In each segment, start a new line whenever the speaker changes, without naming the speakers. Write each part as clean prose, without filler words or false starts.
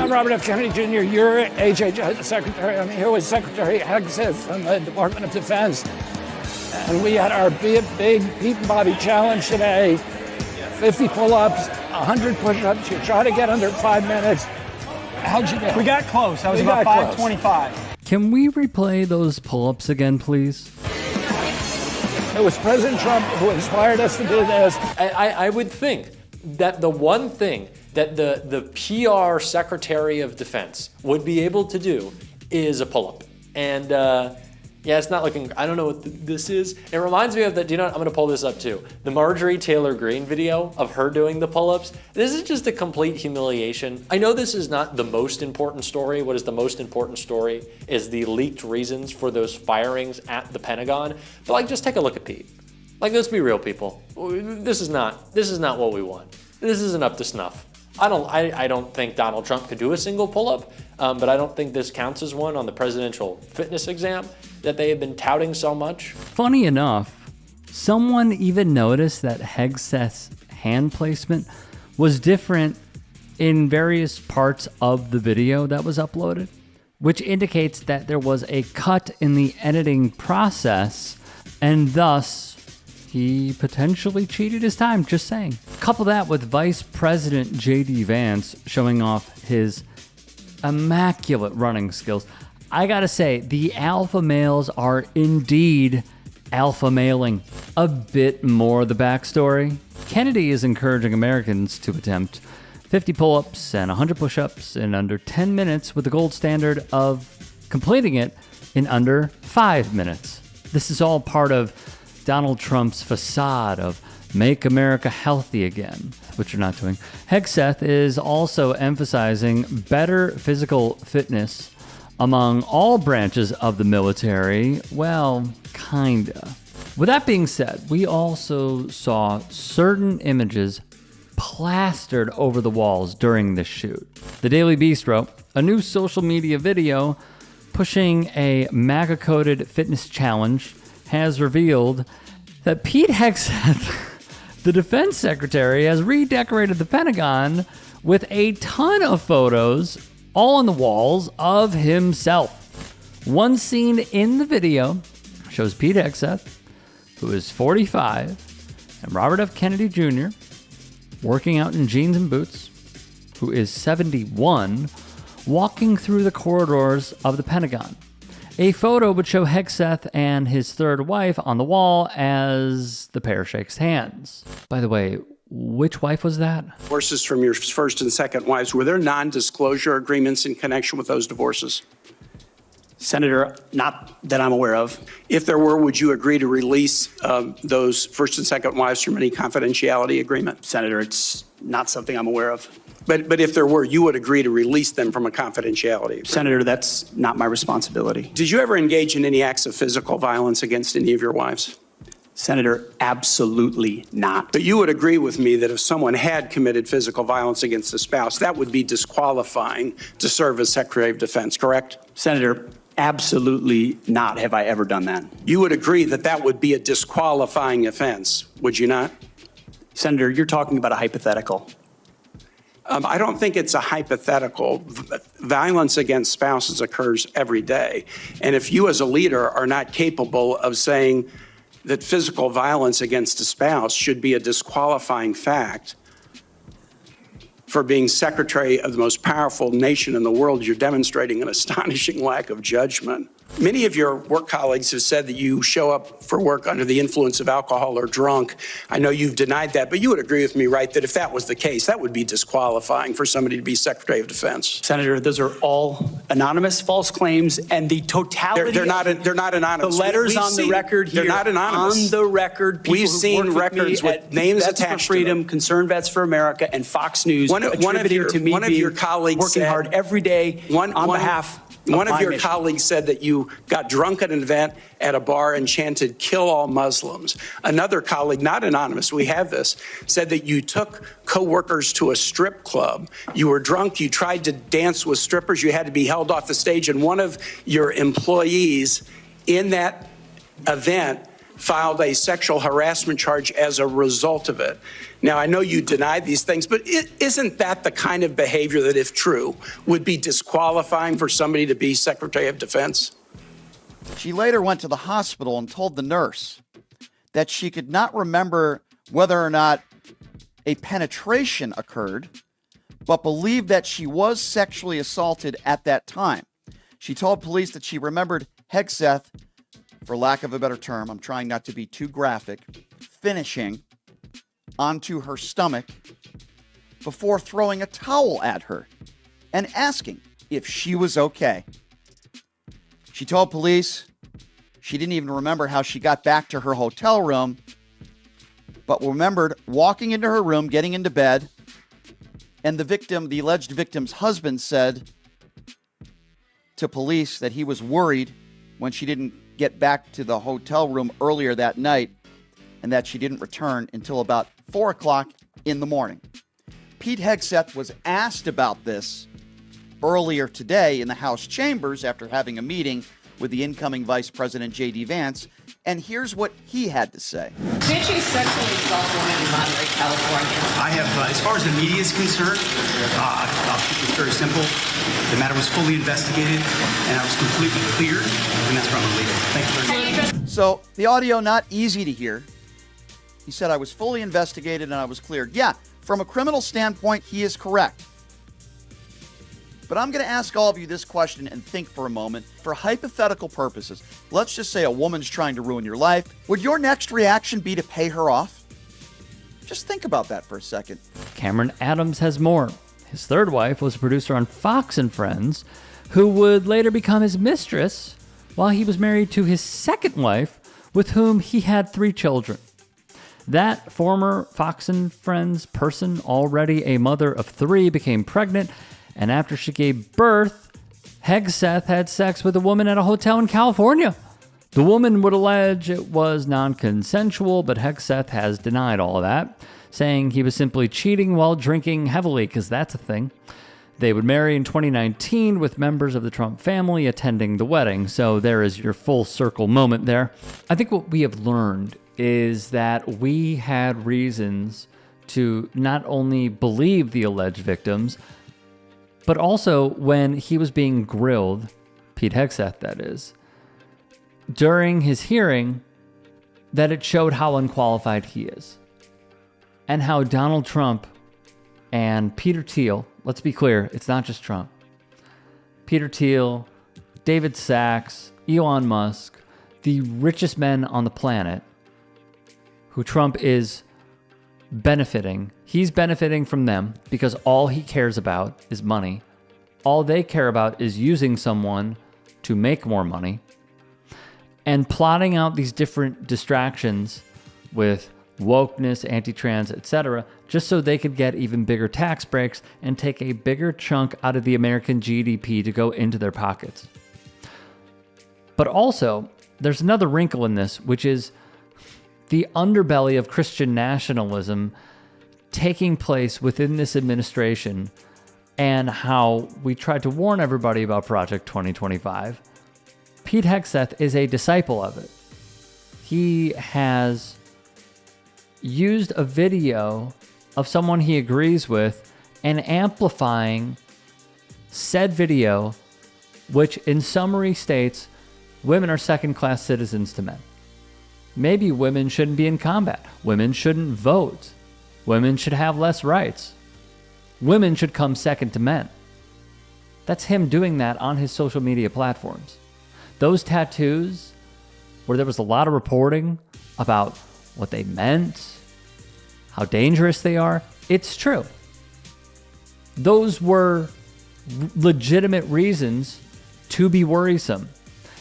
I'm Robert F. Kennedy Jr. You're HHS Secretary. I'm here with Secretary Hegseth from the Department of Defense. And we had our big Pete and Bobby challenge today. 50 pull-ups, 100 push-ups. You try to get under 5 minutes. How'd you get?
We got close. That was about 5:25.
Can we replay those pull-ups again, please?
It was President Trump who inspired us to do this.
I would think that the one thing that the PR Secretary of Defense would be able to do is a pull-up. And yeah, it's not looking, I don't know what this is. It reminds me of the, I'm gonna pull this up too. The Marjorie Taylor Greene video of her doing the pull-ups. This is just a complete humiliation. I know this is not the most important story. What is the most important story is the leaked reasons for those firings at the Pentagon. But like, just take a look at Pete. Like, let's be real, people. This is not what we want. This isn't up to snuff. I don't think Donald Trump could do a single pull-up, but I don't think this counts as one on the presidential fitness exam that they have been touting so much.
Funny enough, someone even noticed that Hegseth's hand placement was different in various parts of the video that was uploaded, which indicates that there was a cut in the editing process, and thus he potentially cheated his time, just saying. Couple that with Vice President J.D. Vance showing off his immaculate running skills. I gotta say, the alpha males are indeed alpha mailing. A bit more the backstory. Kennedy is encouraging Americans to attempt 50 pull-ups and 100 push-ups in under 10 minutes with the gold standard of completing it in under 5 minutes. This is all part of Donald Trump's facade of make America healthy again, which you're not doing. Hegseth is also emphasizing better physical fitness among all branches of the military. Well, kinda. With that being said, we also saw certain images plastered over the walls during this shoot. The Daily Beast wrote, a new social media video pushing a MAGA-coded fitness challenge has revealed that Pete Hegseth, the defense secretary, has redecorated the Pentagon with a ton of photos all on the walls of himself. One scene in the video shows Pete Hegseth, who is 45, and Robert F. Kennedy Jr., working out in jeans and boots, who is 71, walking through the corridors of the Pentagon. A photo would show Hegseth and his third wife on the wall as the pair shakes hands. By the way, which wife was that?
Divorces from your first and second wives, were there non-disclosure agreements in connection with those divorces?
Senator, not that I'm aware of.
If there were, would you agree to release those first and second wives from any confidentiality agreement?
Senator, it's not something I'm aware of.
But if there were, you would agree to release them from a confidentiality agreement?
Senator, that's not my responsibility.
Did you ever engage in any acts of physical violence against any of your wives?
Senator, absolutely not.
But you would agree with me that if someone had committed physical violence against a spouse, that would be disqualifying to serve as Secretary of Defense, correct?
Senator, absolutely not have I ever done that.
You would agree that that would be a disqualifying offense, would you not?
Senator, you're talking about a hypothetical.
I don't think it's a hypothetical. Violence against spouses occurs every day. And if you as a leader are not capable of saying that physical violence against a spouse should be a disqualifying fact for being secretary of the most powerful nation in the world, you're demonstrating an astonishing lack of judgment. Many of your work colleagues have said that you show up for work under the influence of alcohol or drunk. I know you've denied that, but you would agree with me, right, that if that was the case, that would be disqualifying for somebody to be Secretary of Defense.
Senator, those are all anonymous false claims, and the totality
they're not anonymous.
The letters on the record here.
They're not anonymous.
On the record, people
we've seen records with names attached
for Freedom,
to them.
Concerned Vets for America, and Fox News
One of your colleagues
working hard every day on behalf.
One of your colleagues said that you got drunk at an event at a bar and chanted, "Kill all Muslims." Another colleague, not anonymous, we have this, said that you took coworkers to a strip club. You were drunk, you tried to dance with strippers, you had to be held off the stage, and one of your employees in that event filed a sexual harassment charge as a result of it. Now, I know you deny these things, but isn't that the kind of behavior that, if true, would be disqualifying for somebody to be Secretary of Defense?
She later went to the hospital and told the nurse that she could not remember whether or not a penetration occurred, but believed that she was sexually assaulted at that time. She told police that she remembered Hegseth, for lack of a better term, I'm trying not to be too graphic, finishing onto her stomach before throwing a towel at her and asking if she was okay. She told police she didn't even remember how she got back to her hotel room, but remembered walking into her room, getting into bed, and the alleged victim's husband said to police that he was worried when she didn't get back to the hotel room earlier that night and that she didn't return until about 4 o'clock in the morning. Pete Hegseth was asked about this earlier today in the House chambers after having a meeting with the incoming Vice President J.D. Vance, and here's what he had to say.
Did you sexually assault a woman in Monterey, California?
I have, as far as the media is concerned, I'll keep this very simple. The matter was fully investigated, and I was completely cleared, and that's where I'm going to leave it. Thank you very much.
So the audio, not easy to hear. He said, I was fully investigated and I was cleared. Yeah, from a criminal standpoint, he is correct. But I'm going to ask all of you this question and think for a moment. For hypothetical purposes, let's just say a woman's trying to ruin your life. Would your next reaction be to pay her off? Just think about that for a second.
Cameron Adams has more. His third wife was a producer on Fox and Friends, who would later become his mistress while he was married to his second wife, with whom he had 3 children. That former Fox and Friends person, already a mother of 3, became pregnant, and after she gave birth, Hegseth had sex with a woman at a hotel in California. The woman would allege it was non-consensual, but Hegseth has denied all of that, saying he was simply cheating while drinking heavily, because that's a thing. They would marry in 2019 with members of the Trump family attending the wedding, so there is your full circle moment there. I think what we have learned is that we had reasons to not only believe the alleged victims, but also when he was being grilled, Pete Hegseth that is, during his hearing, that it showed how unqualified he is. And how Donald Trump and Peter Thiel, let's be clear, it's not just Trump. Peter Thiel, David Sachs, Elon Musk, the richest men on the planet, who Trump is benefiting. He's benefiting from them because all he cares about is money. All they care about is using someone to make more money and plotting out these different distractions with wokeness, anti-trans, etc., just so they could get even bigger tax breaks and take a bigger chunk out of the American GDP to go into their pockets. But also, there's another wrinkle in this, which is the underbelly of Christian nationalism taking place within this administration and how we tried to warn everybody about Project 2025. Pete Hegseth is a disciple of it. He has used a video of someone he agrees with and amplifying said video, which in summary states women are second-class citizens to men. Maybe women shouldn't be in combat. Women shouldn't vote. Women should have less rights. Women should come second to men. That's him doing that on his social media platforms. Those tattoos, where there was a lot of reporting about what they meant, how dangerous they are, it's true. Those were legitimate reasons to be worrisome.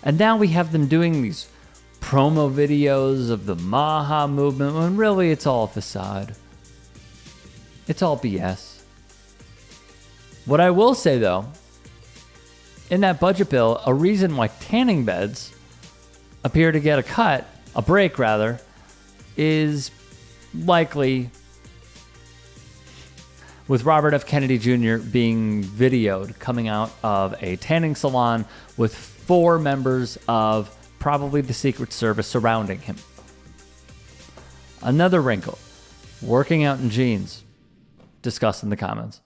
And now we have them doing these promo videos of the MAGA movement when really it's all a facade. It's all BS. What I will say though, in that budget bill, a reason why tanning beds appear to get a break rather, is likely with Robert F. Kennedy Jr. being videoed coming out of a tanning salon with 4 members of probably the Secret Service surrounding him. Another wrinkle. Working out in jeans. Discuss in the comments.